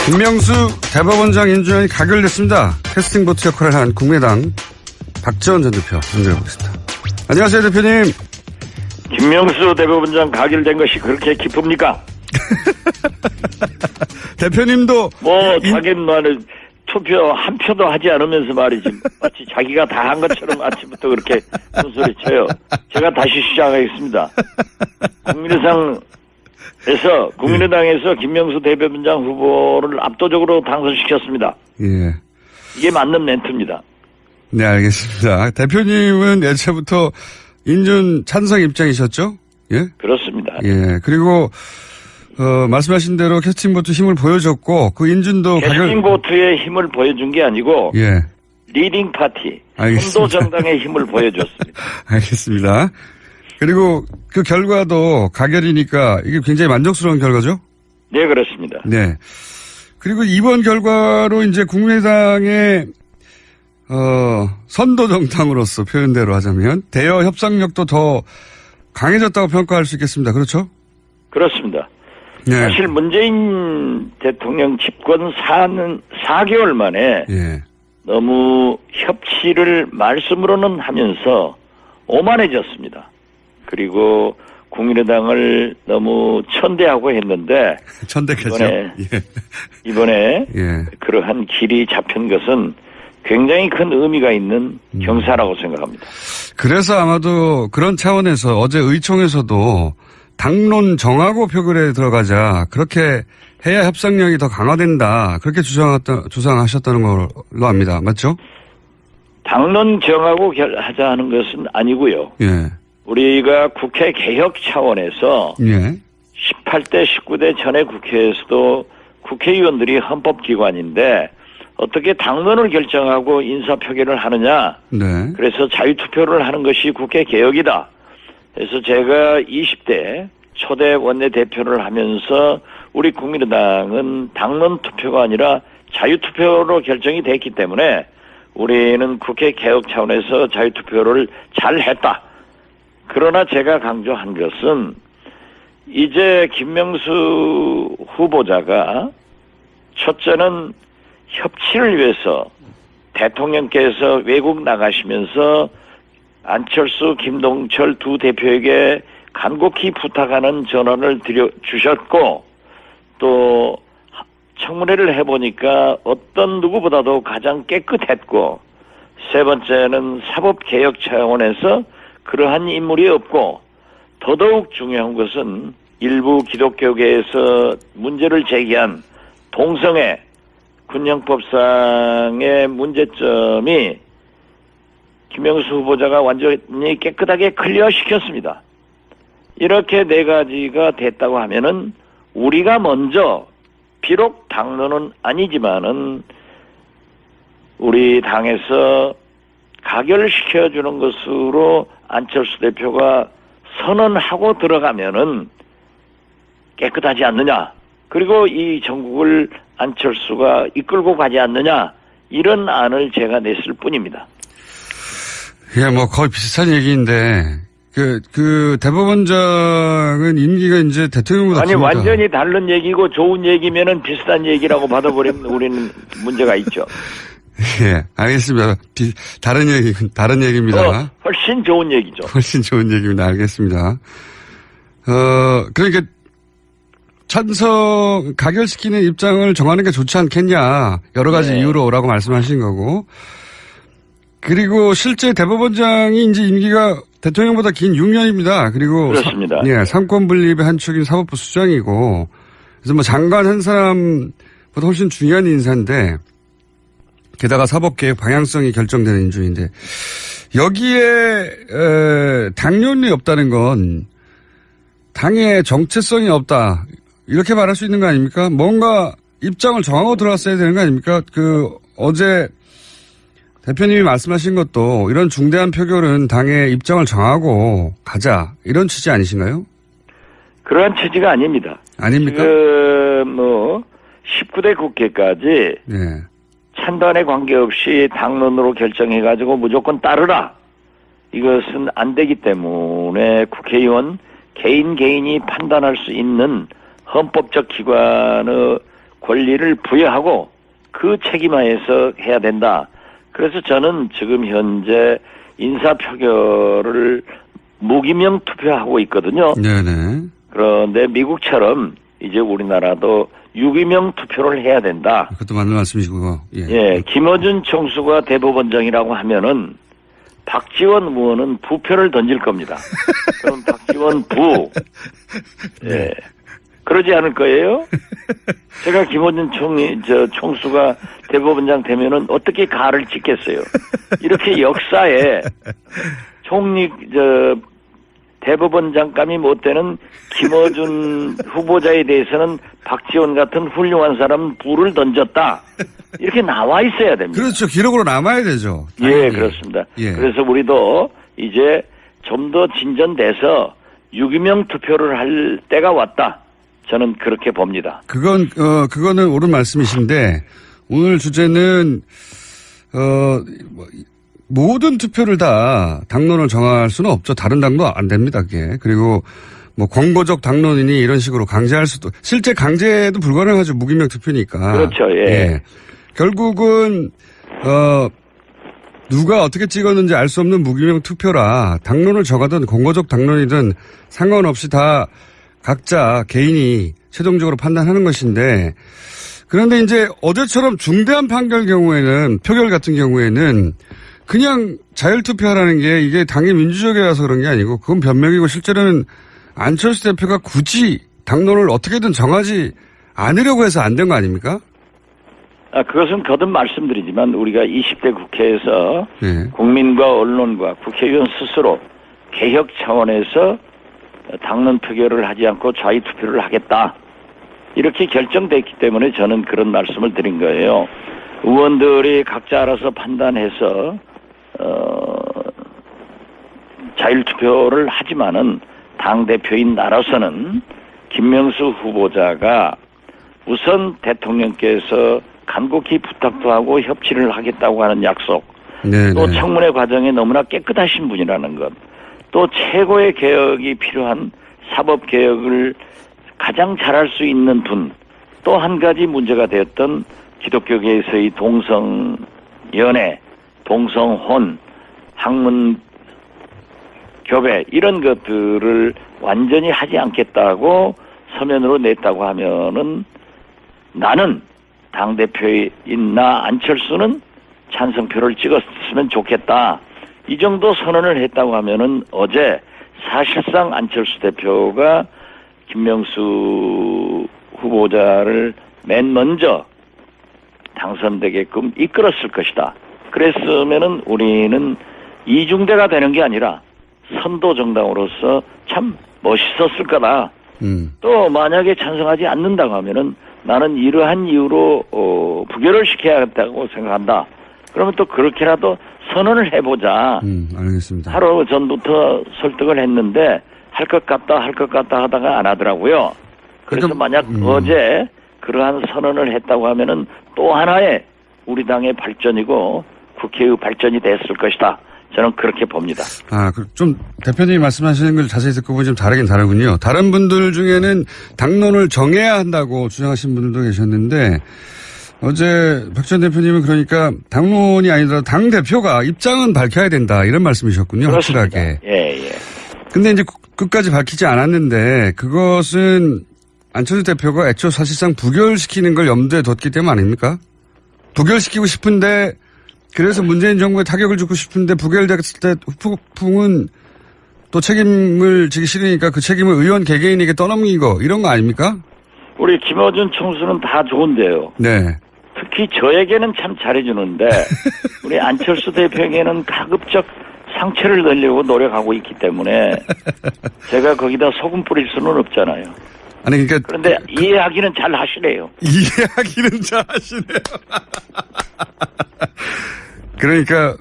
김명수 대법원장 인준안이 가결됐습니다. 캐스팅보트 역할을 한 국민의당 박지원 전 대표 연결해보겠습니다. 안녕하세요, 대표님. 김명수 대법원장 가결된 것이 그렇게 기쁩니까? 대표님도 자기는 투표 한 표도 하지 않으면서 말이지 마치 자기가 다 한 것처럼 아침부터 그렇게 손소리 쳐요. 제가 다시 시작하겠습니다. 국민의당에서 김명수 대법원장 후보를 압도적으로 당선시켰습니다. 예. 이게 맞는 멘트입니다. 네, 알겠습니다. 대표님은 예전부터 인준 찬성 입장이셨죠? 예? 그렇습니다. 예. 그리고 말씀하신 대로 캐스팅보트 힘을 보여줬고 그 인준도 캐스팅보트의 힘을 보여준 게 아니고 예. 리딩 파티, 선도 정당의 힘을 보여줬습니다. 알겠습니다. 그리고 그 결과도 가결이니까 이게 굉장히 만족스러운 결과죠? 네, 그렇습니다. 네. 그리고 이번 결과로 이제 국민의당의 선도 정당으로서 표현대로 하자면 대여 협상력도 더 강해졌다고 평가할 수 있겠습니다. 그렇죠? 그렇습니다. 네. 사실 문재인 대통령 집권 4개월 만에 예. 너무 협치를 말씀으로는 하면서 오만해졌습니다. 그리고 국민의당을 너무 천대하고 했는데 천대까지요? 이번에 예. 그러한 길이 잡힌 것은 굉장히 큰 의미가 있는 경사라고 생각합니다. 그래서 아마도 그런 차원에서 어제 의총에서도 당론 정하고 표결에 들어가자 그렇게 해야 협상력이 더 강화된다 그렇게 주장하셨다는 걸로 압니다. 맞죠? 당론 정하고 하자 하는 것은 아니고요. 예. 우리가 국회 개혁 차원에서 예. 18대 19대 전에 국회에서도 국회의원들이 헌법기관인데 어떻게 당론을 결정하고 인사표결을 하느냐. 네. 그래서 자유투표를 하는 것이 국회 개혁이다. 그래서 제가 20대 초대 원내대표를 하면서 우리 국민의당은 당론 투표가 아니라 자유투표로 결정이 됐기 때문에 우리는 국회 개혁 차원에서 자유투표를 잘 했다. 그러나 제가 강조한 것은 이제 김명수 후보자가 첫째는 협치를 위해서 대통령께서 외국 나가시면서 안철수, 김동철 두 대표에게 간곡히 부탁하는 전화를 주셨고 또 청문회를 해보니까 어떤 누구보다도 가장 깨끗했고 세 번째는 사법개혁 차원에서 그러한 인물이 없고 더더욱 중요한 것은 일부 기독교계에서 문제를 제기한 동성애 군형법상의 문제점이 김명수 후보자가 완전히 깨끗하게 클리어시켰습니다. 이렇게 네 가지가 됐다고 하면은 우리가 먼저 비록 당론은 아니지만은 우리 당에서 가결시켜주는 것으로 안철수 대표가 선언하고 들어가면은 깨끗하지 않느냐. 그리고 이 전국을 안철수가 이끌고 가지 않느냐. 이런 안을 제가 냈을 뿐입니다. 예, 거의 비슷한 얘기인데, 대법원장은 임기가 이제 대통령보다 아니, 깁니다. 완전히 다른 얘기고 좋은 얘기면은 비슷한 얘기라고 받아버리면 우리는 문제가 있죠. 예, 알겠습니다. 다른 얘기입니다. 훨씬 좋은 얘기죠. 훨씬 좋은 얘기입니다. 알겠습니다. 그러니까, 가결시키는 입장을 정하는 게 좋지 않겠냐. 여러 가지 네. 이유로라고 말씀하신 거고. 그리고 실제 대법원장이 이제 임기가 대통령보다 긴 6년입니다. 그리고 그렇습니다. 상권 분립의 한 축인 사법부 수장이고, 그래서 장관 한 사람보다 훨씬 중요한 인사인데, 게다가 사법개혁 방향성이 결정되는 인준인데, 여기에 당론이 없다는 건 당의 정체성이 없다. 이렇게 말할 수 있는 거 아닙니까? 뭔가 입장을 정하고 들어갔어야 되는 거 아닙니까? 어제 대표님이 말씀하신 것도 이런 중대한 표결은 당의 입장을 정하고 가자. 이런 취지 아니신가요? 그러한 취지가 아닙니다. 아닙니까? 지금 19대 국회까지 네. 찬반에 관계없이 당론으로 결정해가지고 무조건 따르라. 이것은 안 되기 때문에 국회의원 개인이 판단할 수 있는 헌법적 기관의 권리를 부여하고 그 책임하에서 해야 된다. 그래서 저는 지금 현재 인사표결을 무기명 투표하고 있거든요. 네네. 그런데 미국처럼 이제 우리나라도 유기명 투표를 해야 된다. 그것도 맞는 말씀이시고. 예, 김어준 총수가 대법원장이라고 하면은 박지원 의원은 부표를 던질 겁니다. 그럼 박지원 부. 예. 그러지 않을 거예요? 제가 김어준 총수가 대법원장 되면은 어떻게 가를 찍겠어요? 이렇게 역사에 대법원장감이 못 되는 김어준 후보자에 대해서는 박지원 같은 훌륭한 사람은 부를 던졌다. 이렇게 나와 있어야 됩니다. 그렇죠. 기록으로 남아야 되죠. 예, 그렇습니다. 예. 그래서 우리도 이제 좀 더 진전돼서 유기명 투표를 할 때가 왔다. 저는 그렇게 봅니다. 그거는 옳은 말씀이신데, 오늘 주제는, 모든 투표를 다 당론을 정할 수는 없죠. 다른 당도 안 됩니다, 그게. 그리고 권고적 당론이니 이런 식으로 강제할 수도, 실제 강제도 불가능하죠. 무기명 투표니까. 그렇죠, 예. 결국은, 누가 어떻게 찍었는지 알 수 없는 무기명 투표라 당론을 정하든 권고적 당론이든 상관없이 다 각자 개인이 최종적으로 판단하는 것인데, 그런데 이제 어제처럼 중대한 표결 같은 경우에는 그냥 자율투표하라는 게 이게 당의 민주적이라서 그런 게 아니고 그건 변명이고 실제로는 안철수 대표가 굳이 당론을 어떻게든 정하지 않으려고 해서 안 된 거 아닙니까? 그것은 거듭 말씀드리지만 우리가 20대 국회에서 네. 국민과 언론과 국회의원 스스로 개혁 차원에서 당론 표결을 하지 않고 자유투표를 하겠다. 이렇게 결정됐기 때문에 저는 그런 말씀을 드린 거예요. 의원들이 각자 알아서 판단해서 자율투표를 하지만은 당대표인 나로서는 김명수 후보자가 우선 대통령께서 간곡히 부탁도 하고 협치를 하겠다고 하는 약속, 네네. 또 청문회 과정에 너무나 깨끗하신 분이라는 것, 또 최고의 개혁이 필요한 사법개혁을 가장 잘할 수 있는 분, 또 한 가지 문제가 되었던 기독교계에서의 동성연애, 동성혼, 학문교배 이런 것들을 완전히 하지 않겠다고 서면으로 냈다고 하면은 나는 당대표인 나 안철수는 찬성표를 찍었으면 좋겠다. 이 정도 선언을 했다고 하면은 어제 사실상 안철수 대표가 김명수 후보자를 맨 먼저 당선되게끔 이끌었을 것이다. 그랬으면은 우리는 이중대가 되는 게 아니라 선도 정당으로서 참 멋있었을 거다. 또 만약에 찬성하지 않는다고 하면은 나는 이러한 이유로 부결을 시켜야겠다고 생각한다. 그러면 또 그렇게라도 선언을 해보자. 알겠습니다. 하루 전부터 설득을 했는데 할 것 같다 하다가 안 하더라고요. 그래서 만약 어제 그러한 선언을 했다고 하면은 또 하나의 우리 당의 발전이고 국회의 발전이 됐을 것이다. 저는 그렇게 봅니다. 좀 대표님이 말씀하시는 걸 자세히 듣고 보면 좀 다르긴 다르군요. 다른 분들 중에는 당론을 정해야 한다고 주장하신 분들도 계셨는데 어제 박 전 대표님은 그러니까 당론이 아니라 당 대표가 입장은 밝혀야 된다 이런 말씀이셨군요. 그렇습니다. 확실하게. 예. 근데 이제 끝까지 밝히지 않았는데 그것은 안철수 대표가 애초 사실상 부결시키는 걸 염두에 뒀기 때문 아닙니까? 부결시키고 싶은데 그래서 문재인 정부에 타격을 주고 싶은데 부결됐을 때 후폭풍은 또 책임을 지기 싫으니까 그 책임을 의원 개개인에게 떠넘긴 거 이런 거 아닙니까? 우리 김어준 총수는 다 좋은데요. 네. 특히 저에게는 참 잘해주는데 우리 안철수 대표에게는 가급적 상처를 내려고 노력하고 있기 때문에 제가 거기다 소금 뿌릴 수는 없잖아요. 아니 그러니까 그런데 이해하기는 잘 하시네요. 이해하기는 잘 하시네요. 그러니까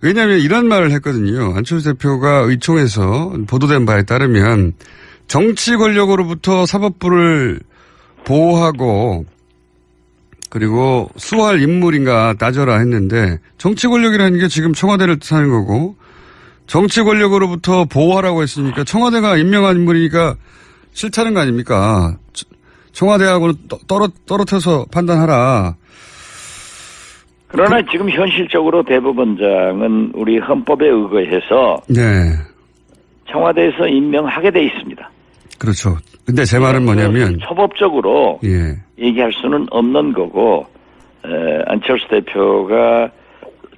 왜냐하면 이런 말을 했거든요. 안철수 대표가 의총에서 보도된 바에 따르면 정치 권력으로부터 사법부를 보호하고 그리고 수호할 인물인가 따져라 했는데 정치 권력이라는 게 지금 청와대를 뜻하는 거고 정치 권력으로부터 보호하라고 했으니까 청와대가 임명한 인물이니까 싫다는 거 아닙니까? 청와대하고는 떨어뜨려서 판단하라. 그러나 지금 현실적으로 대법원장은 우리 헌법에 의거해서 네. 청와대에서 임명하게 돼 있습니다. 그렇죠. 근데 제 말은 뭐냐면 초법적으로 예. 얘기할 수는 없는 거고 안철수 대표가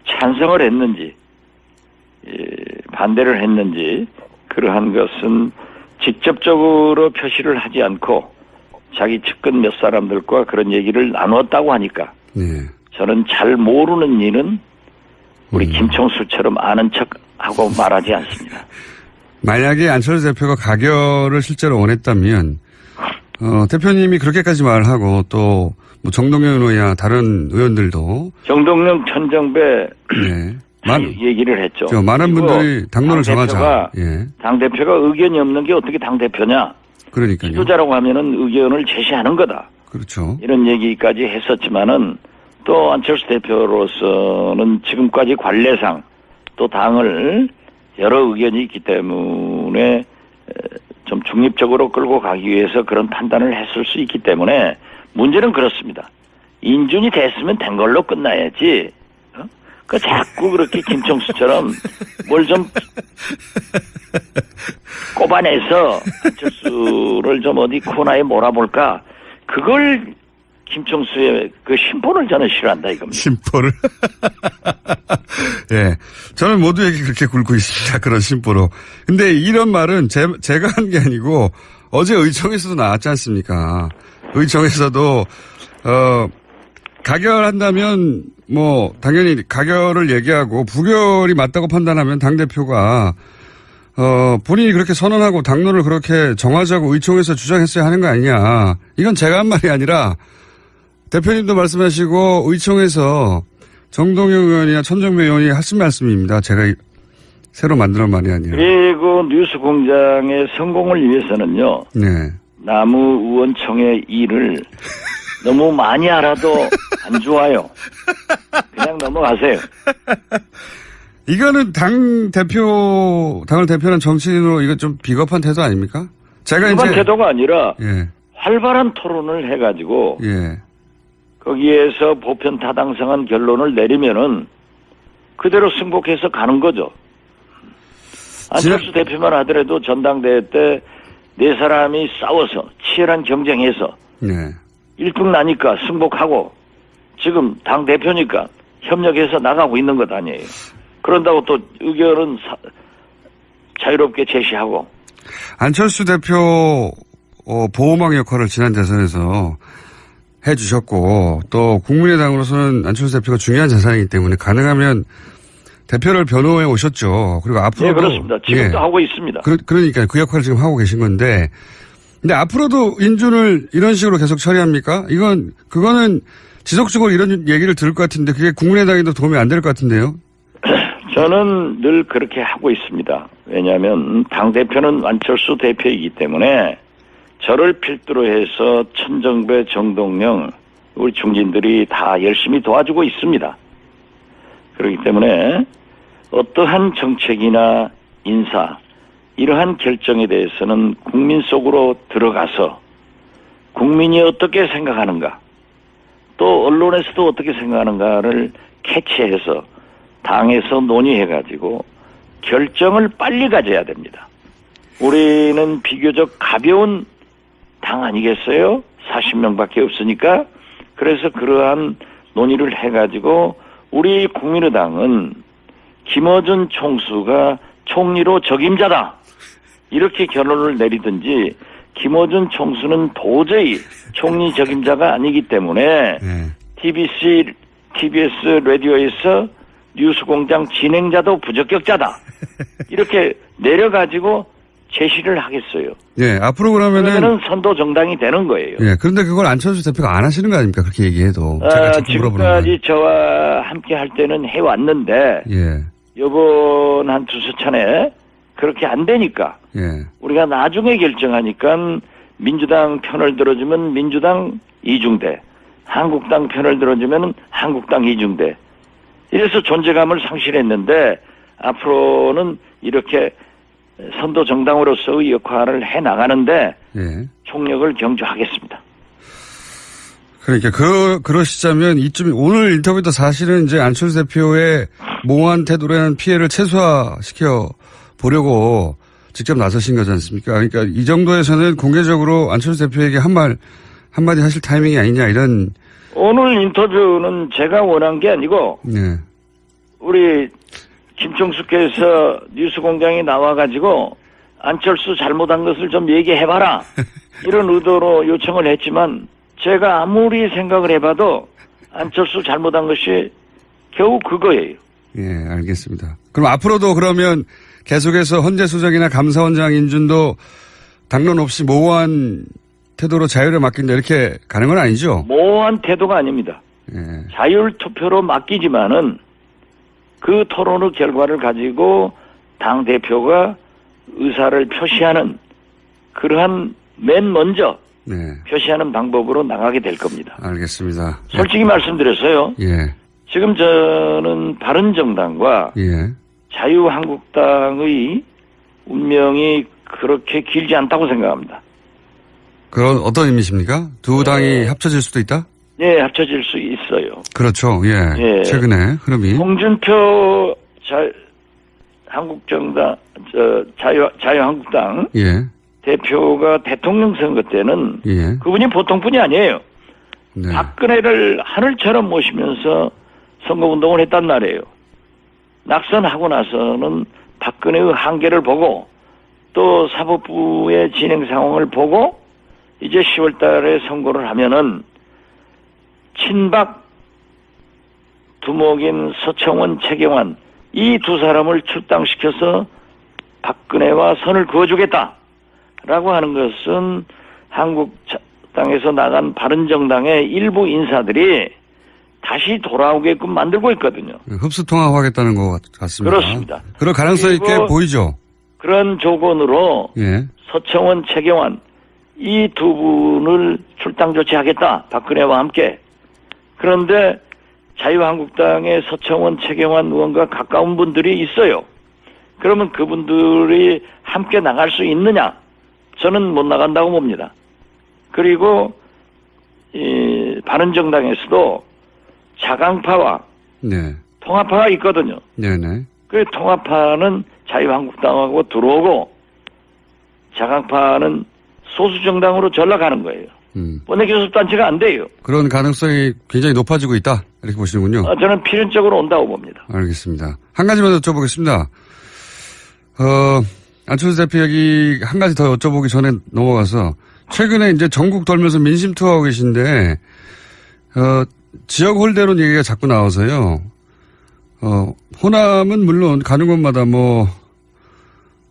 찬성을 했는지 반대를 했는지 그러한 것은 직접적으로 표시를 하지 않고 자기 측근 몇 사람들과 그런 얘기를 나눴다고 하니까 네. 저는 잘 모르는 일은 우리 김총수처럼 아는 척하고 말하지 않습니다. 만약에 안철수 대표가 가결을 실제로 원했다면 대표님이 그렇게까지 말을 하고 또 뭐 정동영 의원이나 다른 의원들도 정동영, 천정배 네. 얘기를 했죠. 많은 분들이 당론을 정하자. 예. 당대표가 의견이 없는 게 어떻게 당대표냐. 그러니까요. 지도자라고 하면은 의견을 제시하는 거다. 그렇죠. 이런 얘기까지 했었지만은 또 안철수 대표로서는 지금까지 관례상 또 당을 여러 의견이 있기 때문에 좀 중립적으로 끌고 가기 위해서 그런 판단을 했을 수 있기 때문에 문제는 그렇습니다. 인준이 됐으면 된 걸로 끝나야지. 그 자꾸 그렇게 김총수처럼 뭘 좀 꼽아내서 안철수를 좀 어디 코너에 몰아볼까. 그걸 김총수의 그 심보를 저는 싫어한다 이겁니다. 심보를. 예. 저는 모두에게 그렇게 굴고 있습니다. 그런 심보로. 근데 이런 말은 제가 한 게 아니고 어제 의총에서도 나왔지 않습니까? 의총에서도, 가결한다면 뭐 당연히 가결을 얘기하고 부결이 맞다고 판단하면 당대표가 본인이 그렇게 선언하고 당론을 그렇게 정하자고 의총에서 주장했어야 하는 거 아니냐. 이건 제가 한 말이 아니라 대표님도 말씀하시고 의총에서 정동영 의원이나 천정배 의원이 하신 말씀입니다. 제가 새로 만드는 말이 아니라. 그리고 뉴스공장의 성공을 위해서는요. 네. 남의의원총의 일을 너무 많이 알아도 안 좋아요. 그냥 넘어가세요. 이거는 당을 대표하는 정치인으로 이거 좀 비겁한 태도 아닙니까? 제가 비겁한 태도가 아니라 예. 활발한 토론을 해가지고 예. 거기에서 보편 타당성한 결론을 내리면은 그대로 승복해서 가는 거죠. 안철수 대표만 하더라도 전당대회 때 네 사람이 싸워서 치열한 경쟁해서 네. 1등 나니까 승복하고 지금 당대표니까 협력해서 나가고 있는 것 아니에요. 그런다고 또 의견은 자유롭게 제시하고. 안철수 대표 보호막 역할을 지난 대선에서 해주셨고 또 국민의당으로서는 안철수 대표가 중요한 자산이기 때문에 가능하면 대표를 변호해 오셨죠. 그리고 앞으로도. 네, 그렇습니다. 지금도 하고 있습니다. 그러니까 그 역할을 지금 하고 계신 건데. 근데 앞으로도 인준을 이런 식으로 계속 처리합니까? 그거는 지속적으로 이런 얘기를 들을 것 같은데 그게 국민의당에도 도움이 안 될 것 같은데요? 저는 늘 그렇게 하고 있습니다. 왜냐하면 당대표는 안철수 대표이기 때문에 저를 필두로 해서 천정배, 정동영, 우리 중진들이 다 열심히 도와주고 있습니다. 그렇기 때문에 어떠한 정책이나 인사, 이러한 결정에 대해서는 국민 속으로 들어가서 국민이 어떻게 생각하는가, 또 언론에서도 어떻게 생각하는가를 캐치해서 당에서 논의해가지고 결정을 빨리 가져야 됩니다. 우리는 비교적 가벼운 당 아니겠어요? 40명밖에 없으니까. 그래서 그러한 논의를 해가지고 우리 국민의당은 김어준 총수가 총리로 적임자다. 이렇게 결론을 내리든지 김어준 총수는 도저히 총리 적임자가 아니기 때문에 TBS 라디오에서 뉴스공장 진행자도 부적격자다. 이렇게 내려가지고 제시를 하겠어요. 예, 앞으로 그러면은 선도 정당이 되는 거예요. 예, 그런데 그걸 안철수 대표가 안 하시는 거 아닙니까? 그렇게 얘기해도. 제가 지금까지 저와 함께 할 때는 해왔는데, 예. 이번 한 두세 차례 그렇게 안 되니까, 예. 우리가 나중에 결정하니까 민주당 편을 들어주면 민주당 이중대, 한국당 편을 들어주면 한국당 이중대. 이래서 존재감을 상실했는데, 앞으로는 이렇게 선도 정당으로서의 역할을 해 나가는데 예. 총력을 경주하겠습니다. 그러니까 그러시자면 이쯤 오늘 인터뷰도 사실은 이제 안철수 대표의 모호한 태도라는 피해를 최소화시켜 보려고 직접 나서신 거지 않습니까? 그러니까 이 정도에서는 공개적으로 안철수 대표에게 한마디 하실 타이밍이 아니냐 이런. 오늘 인터뷰는 제가 원한 게 아니고 네. 우리 김총수께서 뉴스공장에 나와가지고 안철수 잘못한 것을 좀 얘기해봐라 이런 의도로 요청을 했지만 제가 아무리 생각을 해봐도 안철수 잘못한 것이 겨우 그거예요. 예, 알겠습니다. 그럼 앞으로도 그러면 계속해서 헌재소장이나 감사원장 인준도 당론 없이 모호한 태도로 자유를 맡긴다 이렇게 가는 건 아니죠? 모호한 태도가 아닙니다. 예. 자율투표로 맡기지만은 그 토론의 결과를 가지고 당대표가 의사를 표시하는 그러한 맨 먼저 네. 표시하는 방법으로 나가게 될 겁니다. 알겠습니다. 솔직히 말씀드렸어요. 예. 지금 저는 바른정당과 예. 자유한국당의 운명이 그렇게 길지 않다고 생각합니다. 그런 어떤 의미십니까? 두 당이 합쳐질 수도 있다? 네, 합쳐질 수 있어요. 그렇죠. 예. 예. 최근에 흐름이. 홍준표 한국정당 자유한국당 예. 대표가 대통령 선거 때는 예. 그분이 보통 분이 아니에요. 네. 박근혜를 하늘처럼 모시면서 선거운동을 했단 말이에요. 낙선하고 나서는 박근혜의 한계를 보고 또 사법부의 진행 상황을 보고 이제 10월 달에 선거를 하면은 친박 두목인 서청원, 최경환 이 두 사람을 출당시켜서 박근혜와 선을 그어주겠다라고 하는 것은 한국당에서 나간 바른정당의 일부 인사들이 다시 돌아오게끔 만들고 있거든요. 흡수통합하겠다는 것 같습니다. 그렇습니다. 그럴 가능성이 꽤 보이죠. 그런 조건으로 예. 서청원, 최경환 이 두 분을 출당 조치하겠다. 박근혜와 함께. 그런데 자유한국당의 서청원, 최경환 의원과 가까운 분들이 있어요. 그러면 그분들이 함께 나갈 수 있느냐? 저는 못 나간다고 봅니다. 그리고 이 바른정당에서도 자강파와 네. 통합파가 있거든요. 네네. 그 통합파는 자유한국당하고 들어오고 자강파는 소수정당으로 전락하는 거예요. 원내교섭단체가 안 돼요. 그런 가능성이 굉장히 높아지고 있다. 이렇게 보시는군요. 저는 필연적으로 온다고 봅니다. 알겠습니다. 한 가지만 여쭤보겠습니다. 안철수 대표 얘기 한 가지 더 여쭤보기 전에 넘어가서 최근에 이제 전국 돌면서 민심 투어하고 계신데 지역 홀대론 얘기가 자꾸 나와서요. 호남은 물론 가는 곳마다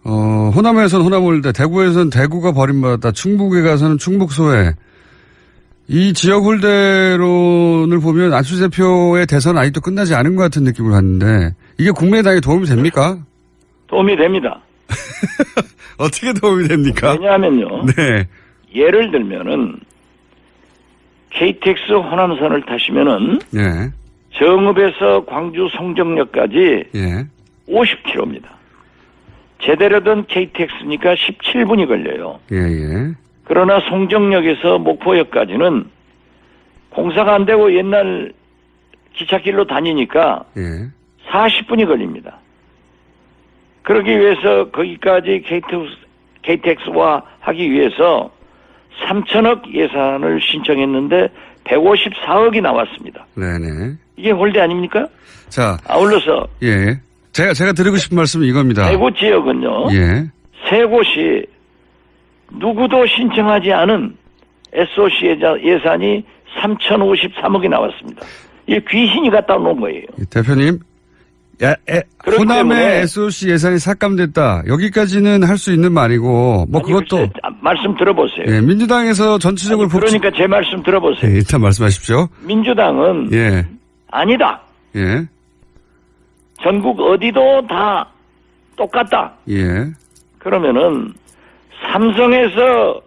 호남에서는 호남홀대, 대구에서는 대구가 버림받았다, 충북에 가서는 충북소외. 이 지역 홀대론을 보면 안철수 대표의 대선은 아직도 끝나지 않은 것 같은 느낌을 받는데 이게 국민의당에 도움이 됩니까? 도움이 됩니다. 어떻게 도움이 됩니까? 왜냐하면요. 네. 예를 들면은 KTX 호남선을 타시면은 예. 정읍에서 광주 송정역까지 예. 50km입니다. 제대로 된 KTX니까 17분이 걸려요. 예. 그러나 송정역에서 목포역까지는 공사가 안 되고 옛날 기찻길로 다니니까 예. 40분이 걸립니다. 그러기 위해서 거기까지 KTX화 하기 위해서 3천억 예산을 신청했는데 154억이 나왔습니다. 네네. 이게 홀대 아닙니까? 자. 아울러서. 예. 제가 드리고 싶은 말씀은 이겁니다. 대구 지역은요. 예. 세 곳이 누구도 신청하지 않은 SOC 예산이 3,053억이 나왔습니다. 이게 귀신이 갖다 놓은 거예요. 대표님. 호남의 SOC 예산이 삭감됐다. 여기까지는 할 수 있는 말이고, 그것도. 말씀 들어보세요. 예, 민주당에서 전체적으로 그러니까 제 말씀 들어보세요. 예, 일단 말씀하십시오. 민주당은. 예. 아니다. 예. 전국 어디도 다 똑같다. 예. 그러면은, 삼성에서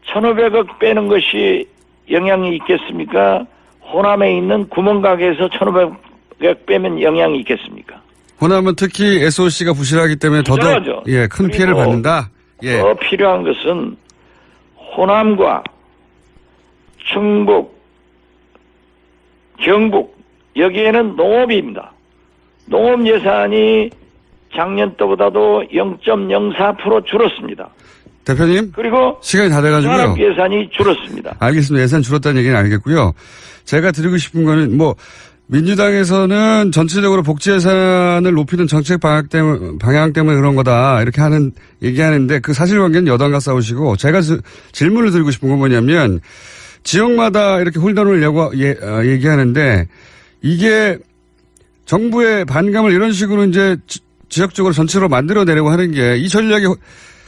1,500억 빼는 것이 영향이 있겠습니까? 호남에 있는 구멍가게에서 1,500억 빼면 영향이 있겠습니까? 호남은 특히 SOC가 부실하기 때문에 더더욱 큰 피해를 받는다. 더 필요한 것은 호남과 충북, 경북, 여기에는 농업입니다. 농업 예산이 작년 때보다도 0.04% 줄었습니다. 대표님. 그리고 시간이 다 돼가지고요. 산업 예산이 줄었습니다. 알겠습니다. 예산 줄었다는 얘기는 알겠고요. 제가 드리고 싶은 거는 민주당에서는 전체적으로 복지 예산을 높이는 정책 방향 때문에 그런 거다. 이렇게 얘기하는데 그 사실관계는 여당과 싸우시고 제가 질문을 드리고 싶은 건 뭐냐면 지역마다 이렇게 홀더를 얘기하는데 이게 정부의 반감을 이런 식으로 이제 지역적으로 전체로 만들어내려고 하는 게 이 전략이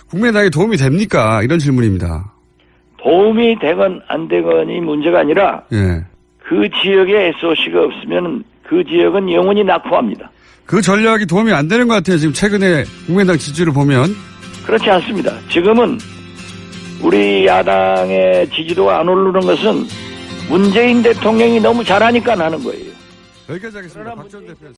국민당에 도움이 됩니까? 이런 질문입니다. 도움이 되건 안 되건이 문제가 아니라 예. 그 지역에 SOC가 없으면 그 지역은 영원히 낙후합니다. 그 전략이 도움이 안 되는 것 같아요. 지금 최근에 국민당 지지를 보면. 그렇지 않습니다. 지금은 우리 야당의 지지도가 안 오르는 것은 문재인 대통령이 너무 잘하니까 하는 거예요. 여기까지 하겠습니다. 박지원 대표.